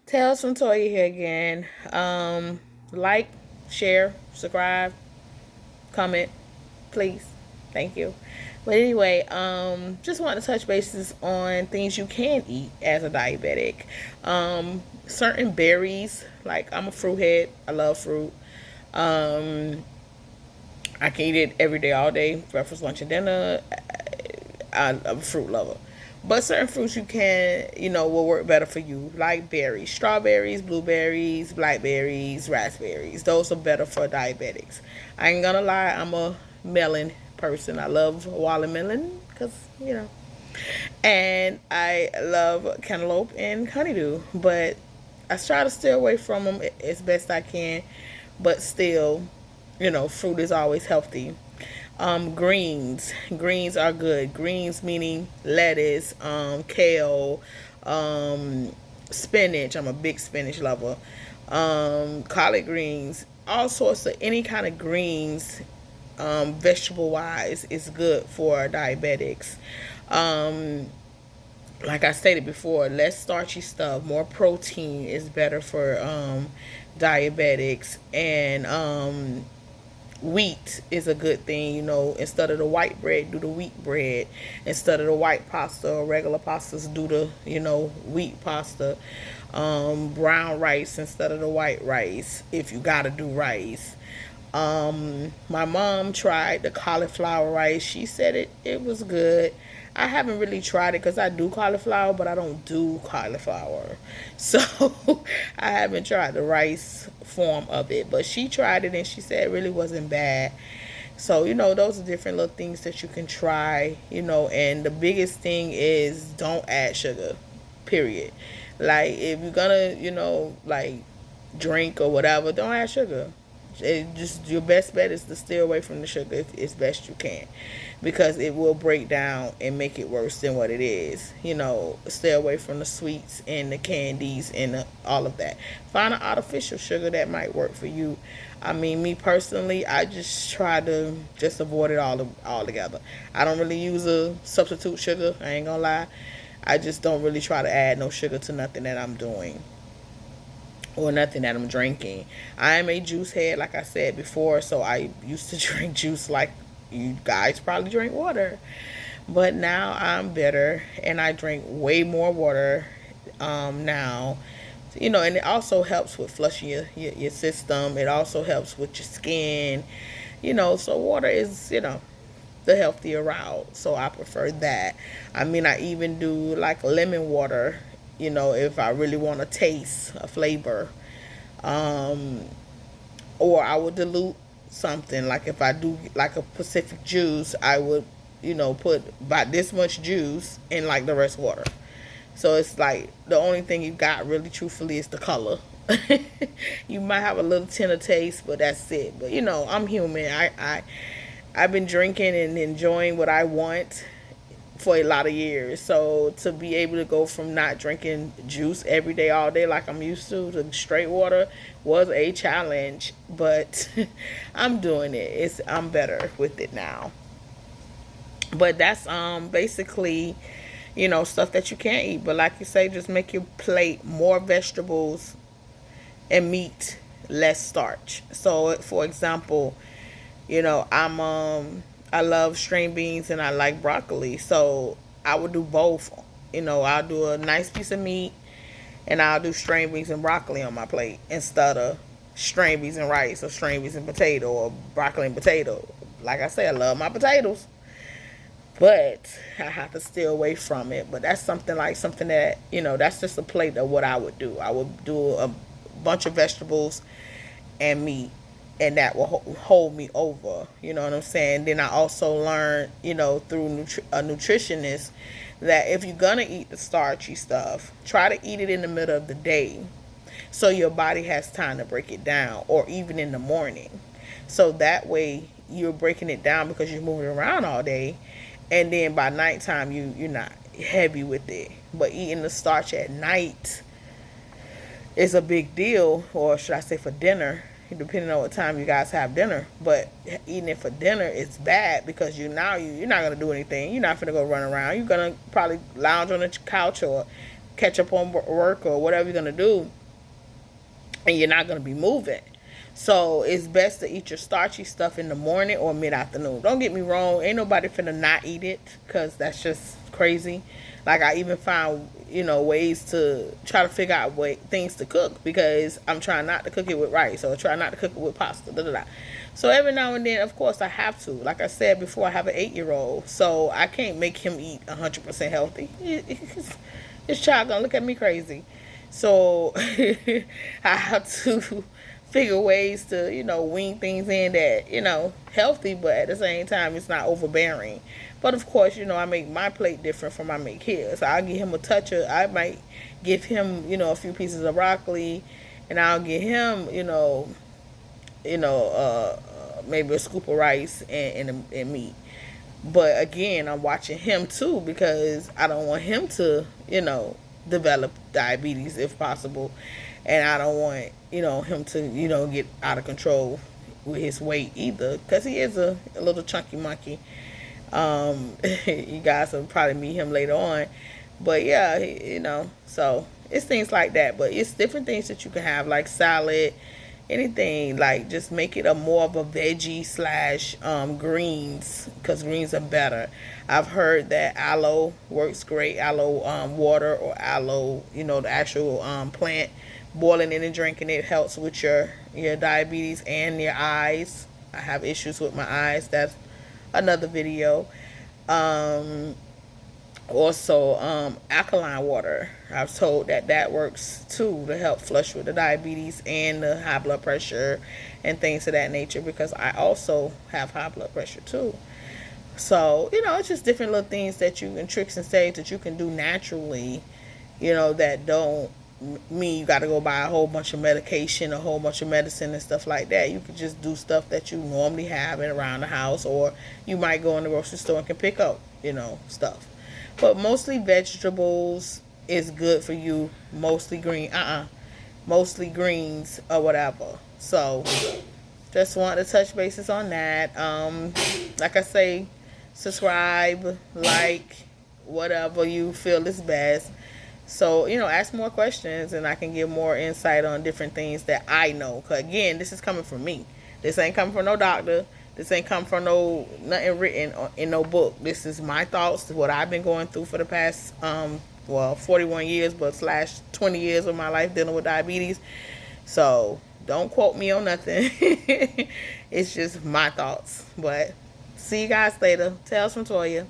Tales from Toya here again. Like, share, subscribe, comment, please. Thank you. But anyway, just want to touch bases on things you can eat as a diabetic. Certain berries, like I'm a fruit head. I love fruit. Um, I can eat it every day, all day, breakfast, lunch, and dinner. I'm a fruit lover. But certain fruits you can, will work better for you, like berries, strawberries, blueberries, blackberries, raspberries. Those are better for diabetics. I ain't gonna lie, I'm a melon person. I love watermelon because, and I love cantaloupe and honeydew. But I try to stay away from them as best I can. But still, fruit is always healthy. Greens are good. Greens meaning lettuce, kale, um, spinach. I'm a big spinach lover. Collard greens, all sorts of any kind of greens, vegetable wise, is good for diabetics. Um, like I stated before, less starchy stuff, more protein is better for diabetics, and wheat is a good thing. Instead of the white bread, do the wheat bread. Instead of the white pasta or regular pastas, do the wheat pasta. Brown rice instead of the white rice if you gotta do rice. My mom tried the cauliflower rice. She said it was good. I haven't really tried it because I do cauliflower, but I don't do cauliflower. So I haven't tried the rice form of it. But she tried it and she said it really wasn't bad. So, those are different little things that you can try, and the biggest thing is don't add sugar, period. Like, if you're gonna, like drink or whatever, don't add sugar. Just your best bet is to stay away from the sugar if, as best you can, because it will break down and make it worse than what it is. Stay away from the sweets and the candies and all of that. Find an artificial sugar that might work for you. I mean, me personally, I just try to just avoid it all together. I don't really use a substitute sugar. I ain't gonna lie. I just don't really try to add no sugar to nothing that I'm doing or nothing that I'm drinking. I am a juice head, like I said before, so I used to drink juice like you guys probably drink water. But now I'm better and I drink way more water now. And it also helps with flushing your system. It also helps with your skin. So water is, the healthier route. So I prefer that. I mean, I even do like lemon water, if I really want to taste a flavor. Um, or I would dilute something. Like if I do like a Pacific juice, I would, put about this much juice and like the rest water. So it's like the only thing you got really truthfully is the color. You might have a little tender taste, but that's it. But I'm human. I've been drinking and enjoying what I want for a lot of years. So to be able to go from not drinking juice every day, all day, like I'm used to straight water was a challenge. But I'm doing it. I'm better with it now. But that's basically, stuff that you can't eat. But like you say, just make your plate more vegetables and meat, less starch. So for example, I love string beans and I like broccoli. So I would do both. I'll do a nice piece of meat and I'll do string beans and broccoli on my plate instead of string beans and rice or string beans and potato or broccoli and potato. Like I say, I love my potatoes, but I have to stay away from it. But that's something that, that's just a plate of what I would do. I would do a bunch of vegetables and meat, and that will hold me over. You know what I'm saying? Then I also learned, through a nutritionist, that if you're gonna eat the starchy stuff, try to eat it in the middle of the day, so your body has time to break it down, or even in the morning. So that way you're breaking it down because you're moving around all day, and then by nighttime you're not heavy with it. But eating the starch at night is a big deal, or should I say for dinner, depending on what time you guys have dinner. But eating it for dinner is bad because you're not gonna do anything. You're not gonna go run around. You're gonna probably lounge on the couch or catch up on work or whatever you're going to do, and you're not going to be moving. So it's best to eat your starchy stuff in the morning or mid-afternoon. Don't get me wrong, ain't nobody finna not eat it, because that's just crazy. Like, I even found, ways to try to figure out things to cook, because I'm trying not to cook it with rice or try not to cook it with pasta. Da, da, da. So every now and then, of course, I have to. Like I said before, I have an 8-year-old, so I can't make him eat 100% healthy. His child gonna look at me crazy. So I have to figure ways to, wean things in that, healthy, but at the same time, it's not overbearing. But of course, I make my plate different from I make his. So I'll give him a touch of, I might give him, a few pieces of broccoli, and I'll give him, maybe a scoop of rice and meat. But again, I'm watching him too, because I don't want him to, develop diabetes if possible. And I don't want, him to, get out of control with his weight either, because he is a little chunky monkey. You guys will probably meet him later on. But yeah, so it's things like that. But it's different things that you can have, like salad, anything. Like, just make it a more of a veggie slash greens, because greens are better. I've heard that aloe works great. Aloe water, or aloe, the actual plant, boiling it and drinking it helps with your diabetes and your eyes. I have issues with my eyes. That's another video. Also, alkaline water. I was told that works too, to help flush with the diabetes and the high blood pressure and things of that nature, because I also have high blood pressure too. So, it's just different little things that you can, tricks and saves that you can do naturally, that don't mean you got to go buy a whole bunch of medication, a whole bunch of medicine and stuff like that. You can just do stuff that you normally have in around the house, or you might go in the grocery store and can pick up, stuff. But mostly vegetables is good for you. Mostly mostly greens or whatever. So just want to touch bases on that. Like I say, subscribe, like, whatever you feel is best. So, ask more questions, and I can give more insight on different things that I know. Because, again, this is coming from me. This ain't coming from no doctor. This ain't come from nothing written in no book. This is my thoughts, what I've been going through for the past, 41 years, but slash 20 years of my life dealing with diabetes. So, don't quote me on nothing. It's just my thoughts. But see you guys later. Tales from Toya.